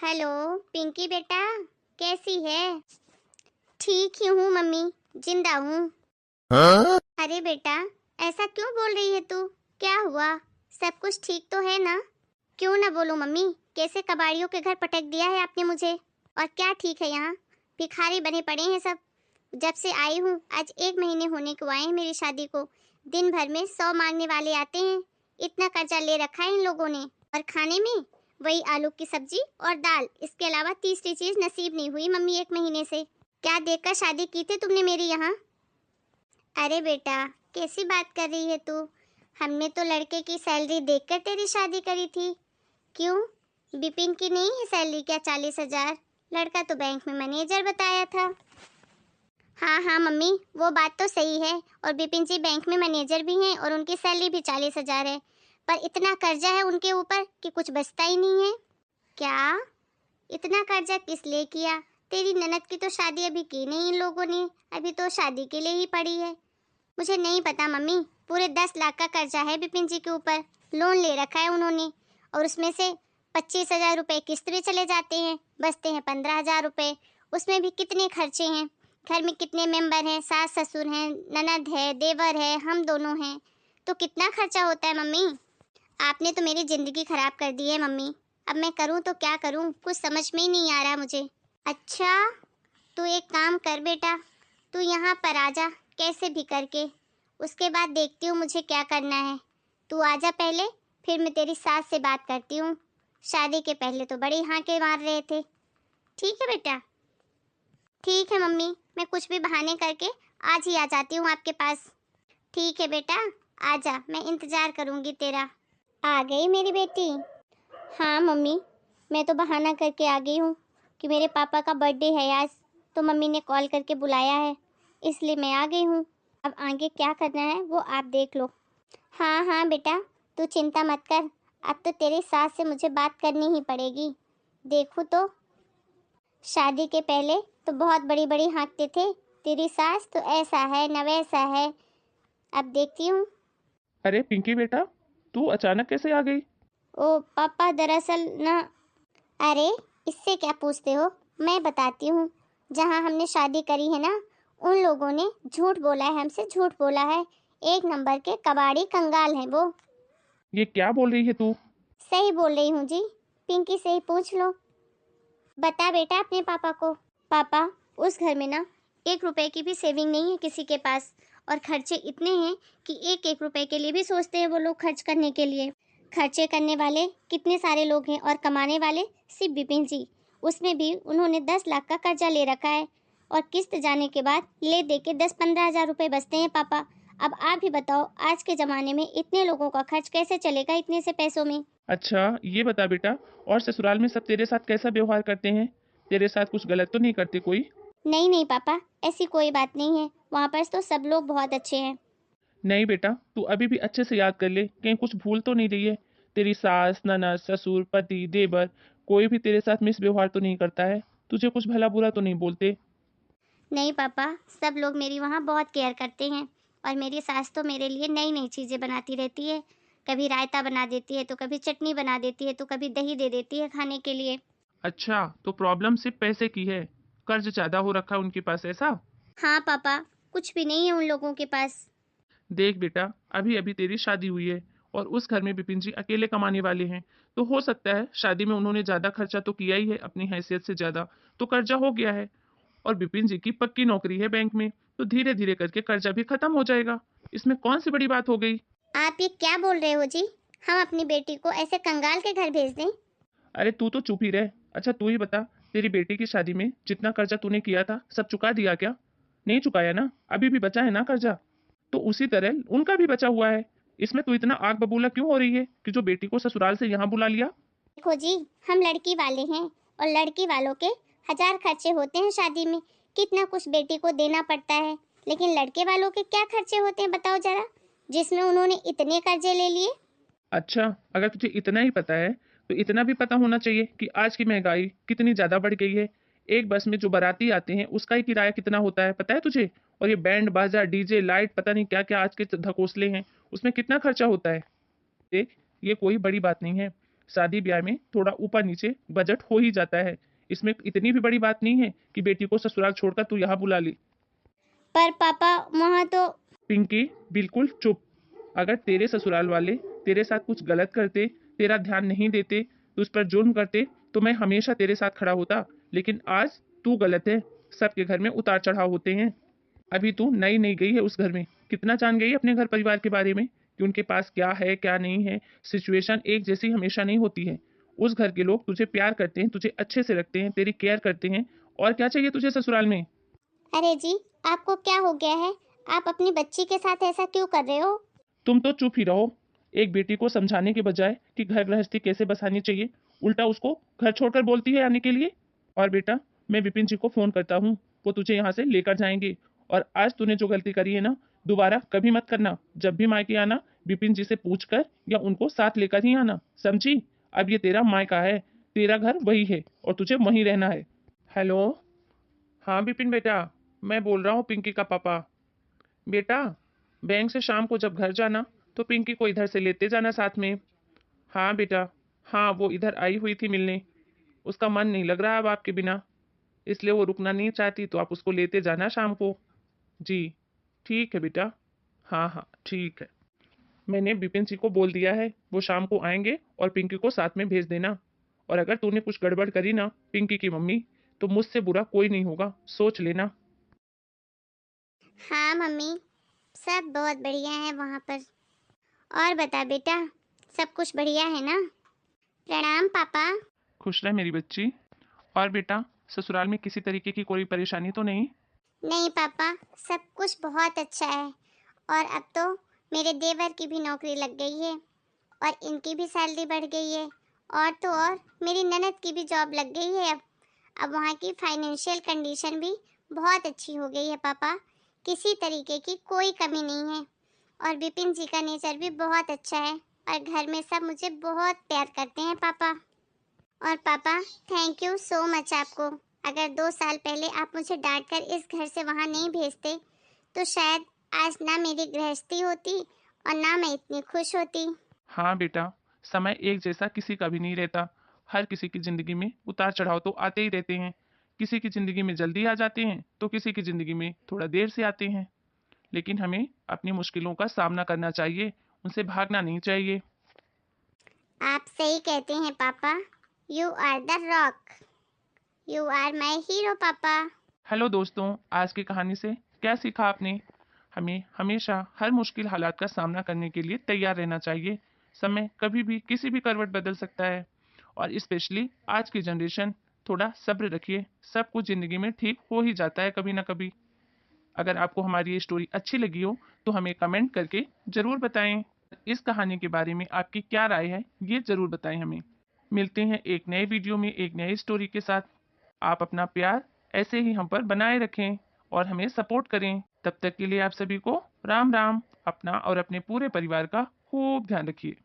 Hello Pinky बेटा, कैसी है? ठीक ही हूँ मम्मी, जिंदा हूँ। हाँ? अरे बेटा, ऐसा क्यों बोल रही है तू? क्या हुआ? सब कुछ ठीक तो है ना? क्यों ना बोलूं मम्मी, कैसे कबाड़ियों के घर पटक दिया है आपने मुझे। और क्या ठीक है, यहाँ भिखारी बने पड़े हैं सब। जब से आई हूँ आज 1 महीने होने को आए हैं मेरी शादी को। दिन भर में 100 मांगने वाले आते हैं। इतना कर्जा ले रखा है इन लोगों ने। और खाने में वही आलू की सब्जी और दाल, इसके अलावा तीसरी चीज नसीब नहीं हुई मम्मी 1 महीने से। क्या देखकर शादी की थी तुमने मेरी यहाँ? अरे बेटा, कैसी बात कर रही है तू? हमने तो लड़के की सैलरी देखकर तेरी शादी करी थी। क्यों, बिपिन की नहीं है सैलरी क्या 40,000? लड़का तो बैंक में मैनेजर बताया था। हाँ हाँ मम्मी, वो बात तो सही है। और बिपिन जी बैंक में मैनेजर भी हैं और उनकी सैलरी भी 40,000 है। पर इतना कर्जा है उनके ऊपर कि कुछ बचता ही नहीं है। क्या? इतना कर्जा किस लिए किया? तेरी ननद की तो शादी अभी की नहीं इन लोगों ने, अभी तो शादी के लिए ही पड़ी है। मुझे नहीं पता मम्मी, पूरे 10 लाख का कर्जा है बिपिन जी के ऊपर। लोन ले रखा है उन्होंने, और उसमें से 25,000 रुपए किस्त में चले जाते हैं, बचते हैं 15,000 रुपए। उसमें भी कितने खर्चे हैं। घर में कितने मेंबर हैं, सास ससुर हैं, ननद है, देवर है, हम दोनों हैं। तो कितना खर्चा होता है मम्मी। आपने तो मेरी जिंदगी खराब कर दी है मम्मी। अब मैं करूं तो क्या करूं, कुछ समझ में ही नहीं आ रहा मुझे। अच्छा, तू एक काम कर बेटा, तू यहाँ पर आजा कैसे भी करके। उसके बाद देखती हूँ मुझे क्या करना है। तू आजा पहले, फिर मैं तेरी सास से बात करती हूँ। शादी के पहले तो बड़ी हांके मार रहे थे। ठीक है बेटा? ठीक है मम्मी, मैं कुछ भी बहाने करके आज ही आ जाती हूँ आपके पास। ठीक है बेटा, आजा, मैं इंतजार करूँगी तेरा। आ गई मेरी बेटी? हाँ मम्मी, मैं तो बहाना करके आ गई हूँ कि मेरे पापा का बर्थडे है आज, तो मम्मी ने कॉल करके बुलाया है, इसलिए मैं आ गई हूँ। अब आगे क्या करना है वो आप देख लो। हाँ हाँ बेटा, तू चिंता मत कर। अब तो तेरी सास से मुझे बात करनी ही पड़ेगी। देखो तो, शादी के पहले तो बहुत बड़ी बड़ी हाँकते थे, तेरी सास तो ऐसा है न वैसा है। अब देखती हूँ। अरे पिंकी बेटा, तू अचानक कैसे आ गई? ओ पापा, दरअसल ना। अरे, इससे क्या पूछते हो, मैं बताती हूँ। जहाँ हमने शादी करी है ना, उन लोगों ने झूठ बोला है, हमसे झूठ बोला है। 1 नंबर के कबाड़ी कंगाल हैं वो। ये क्या बोल रही है तू? सही बोल रही हूँ जी, पिंकी से ही पूछ लो। बता बेटा अपने पापा को। पापा, उस घर में ना 1 रुपए की भी सेविंग नहीं है किसी के पास। और खर्चे इतने हैं कि 1-1 रुपए के लिए भी सोचते हैं वो लोग खर्च करने के लिए। खर्चे करने वाले कितने सारे लोग हैं और कमाने वाले सिर्फ बिपिन जी। उसमें भी उन्होंने 10 लाख का कर्जा ले रखा है। और किस्त जाने के बाद ले दे के 10-15 हज़ार रुपए बचते हैं पापा। अब आप ही बताओ, आज के ज़माने में इतने लोगों का खर्च कैसे चलेगा इतने से पैसों में। अच्छा, ये बता बेटा, और ससुराल में सब तेरे साथ कैसा व्यवहार करते हैं? तेरे साथ कुछ गलत तो नहीं करते कोई? नहीं नहीं पापा, ऐसी कोई बात नहीं है, वहाँ पर तो सब लोग बहुत अच्छे हैं। नहीं बेटा, तू अभी भी अच्छे से याद कर ले, कहीं कुछ भूल तो नहीं रही है? तेरी सास, ननद, ससुर, पति, देवर, कोई भी तेरे साथ मिसव्यवहार तो नहीं करता है? तुझे कुछ भला बुरा तो नहीं बोलते? नहीं पापा, सब लोग मेरी वहाँ बहुत केयर करते हैं। और मेरी सास तो मेरे लिए नई नई चीज़ें बनाती रहती है। कभी रायता बना देती है, तो कभी चटनी बना देती है, तो कभी दही दे देती है खाने के लिए। अच्छा, तो प्रॉब्लम सिर्फ पैसे की है? कर्ज ज्यादा हो रखा है उनके पास, ऐसा? हाँ पापा, कुछ भी नहीं है उन लोगों के पास। देख बेटा, अभी अभी तेरी शादी हुई है और उस घर में बिपिन जी अकेले कमाने वाले हैं। तो हो सकता है शादी में उन्होंने ज्यादा खर्चा तो किया ही है, अपनी हैसियत से ज्यादा तो कर्जा हो गया है। और बिपिन जी की पक्की नौकरी है बैंक में, तो धीरे धीरे करके कर्जा भी खत्म हो जाएगा। इसमें कौन सी बड़ी बात हो गई? आप ये क्या बोल रहे हो जी? हम अपनी बेटी को ऐसे कंगाल के घर भेज दें? अरे तू तो चुप ही रह। अच्छा तू ही बता, तेरी बेटी की शादी में जितना कर्जा तूने किया था सब चुका दिया क्या? नहीं चुकाया ना? अभी भी बचा है ना कर्जा? तो उसी तरह उनका भी बचा हुआ है। इसमें तू इतना आग बबूला क्यों हो रही है कि जो बेटी को ससुराल से यहाँ बुला लिया? देखो जी, हम लड़की वाले हैं, और लड़की वालों के हजार खर्चे होते हैं शादी में। कितना कुछ बेटी को देना पड़ता है। लेकिन लड़के वालों के क्या खर्चे होते हैं बताओ जरा, जिसमें उन्होंने इतने कर्जे ले लिए। अच्छा, अगर तुझे इतना ही पता है तो इतना भी पता होना चाहिए कि आज की महंगाई कितनी ज्यादा बढ़ गई है। एक बस में जो बाराती आते हैं उसका ही किराया कितना होता है पता है तुझे? और ये बैंड बाजा, डीजे, लाइट, पता नहीं क्या क्या आज के धकोसले हैं, उसमें कितना खर्चा होता है। देख, ये कोई बड़ी बात नहीं है। शादी ब्याह में थोड़ा ऊपर नीचे बजट हो ही जाता है। इसमें इतनी भी बड़ी बात नहीं है कि बेटी को ससुराल छोड़कर तू यहाँ बुला ले। पर पापा वहाँ तो। पिंकी, बिल्कुल चुप। अगर तेरे ससुराल वाले तेरे साथ कुछ गलत करते, तेरा ध्यान नहीं देते, तुझ पर जुर्म करते, तो मैं हमेशा तेरे साथ खड़ा होता। लेकिन आज तू गलत है। सबके घर में उतार चढ़ाव होते हैं। अभी तू नई नहीं गई है उस घर में, कितना जान गई है अपने घर परिवार के बारे में कि उनके पास क्या है क्या नहीं है। सिचुएशन एक जैसी हमेशा नहीं होती है। उस घर के लोग तुझे प्यार करते हैं, तुझे अच्छे से रखते हैं, तेरी केयर करते हैं। और क्या चाहिए तुझे ससुराल में? अरे जी, आपको क्या हो गया है? आप अपनी बच्ची के साथ ऐसा क्यों कर रहे हो? तुम तो चुप ही रहो। एक बेटी को समझाने के बजाय कि घर गृहस्थी कैसे बसानी चाहिए, उल्टा उसको घर छोड़कर बोलती है आने के लिए। और बेटा, मैं विपिन जी को फोन करता हूँ, वो तुझे यहाँ से लेकर जाएंगे। और आज तूने जो गलती करी है ना, दोबारा कभी मत करना। जब भी मायके आना, विपिन जी से पूछ कर या उनको साथ लेकर ही आना, समझी? अब ये तेरा मायका है, तेरा घर वही है और तुझे वहीं रहना है। हेलो। हाँ विपिन बेटा, मैं बोल रहा हूँ पिंकी का पापा। बेटा, बैंक से शाम को जब घर जाना तो पिंकी को इधर से लेते जाना साथ में। हाँ बेटा। हाँ, वो इधर आई हुई थी मिलने। उसका मन नहीं लग रहा अब आपके बिना, इसलिए वो रुकना नहीं चाहती, तो आप उसको लेते जाना शाम को। जी ठीक है बेटा। हाँ हाँ ठीक है। मैंने बिपिन सिंह को बोल दिया है, वो शाम को आएंगे और पिंकी को साथ में भेज देना। और अगर तूने कुछ गड़बड़ करी ना पिंकी की मम्मी, तो मुझसे बुरा कोई नहीं होगा, सोच लेना। हाँ मम्मी, सब बहुत बढ़िया है वहाँ पर। और बता बेटा, सब कुछ बढ़िया है ना? प्रणाम पापा। खुश रह मेरी बच्ची। और बेटा, ससुराल में किसी तरीके की कोई परेशानी तो नहीं? नहीं पापा, सब कुछ बहुत अच्छा है। और अब तो मेरे देवर की भी नौकरी लग गई है और इनकी भी सैलरी बढ़ गई है। और तो और मेरी ननद की भी जॉब लग गई है। अब वहाँ की फाइनेंशियल कंडीशन भी बहुत अच्छी हो गई है पापा। किसी तरीके की कोई कमी नहीं है। और विपिन जी का नेचर भी बहुत अच्छा है और घर में सब मुझे बहुत प्यार करते हैं पापा। और पापा, थैंक यू सो मच आपको। अगर 2 साल पहले आप मुझे डांट कर इस घर से वहाँ नहीं भेजते, तो शायद आज ना मेरी गृहस्थी होती और ना मैं इतनी खुश होती। हाँ बेटा, समय एक जैसा किसी का भी नहीं रहता। हर किसी की जिंदगी में उतार चढ़ाव तो आते ही रहते हैं। किसी की जिंदगी में जल्दी आ जाते हैं तो किसी की जिंदगी में थोड़ा देर से आते हैं। लेकिन हमें अपनी मुश्किलों का सामना करना चाहिए, उनसे भागना नहीं चाहिए। आप सही कहते हैं पापा। You are the rock. You are my hero पापा। हेलो दोस्तों, आज की कहानी से क्या सीखा आपने? हमें हमेशा हर मुश्किल हालात का सामना करने के लिए तैयार रहना चाहिए। समय कभी भी किसी भी करवट बदल सकता है। और स्पेशली आज की जनरेशन, थोड़ा सब्र रखिए, सब कुछ जिंदगी में ठीक हो ही जाता है कभी ना कभी। अगर आपको हमारी ये स्टोरी अच्छी लगी हो तो हमें कमेंट करके ज़रूर बताएं। इस कहानी के बारे में आपकी क्या राय है, ये ज़रूर बताएं हमें। मिलते हैं एक नए वीडियो में एक नई स्टोरी के साथ। आप अपना प्यार ऐसे ही हम पर बनाए रखें और हमें सपोर्ट करें। तब तक के लिए आप सभी को राम राम। अपना और अपने पूरे परिवार का खूब ध्यान रखिए।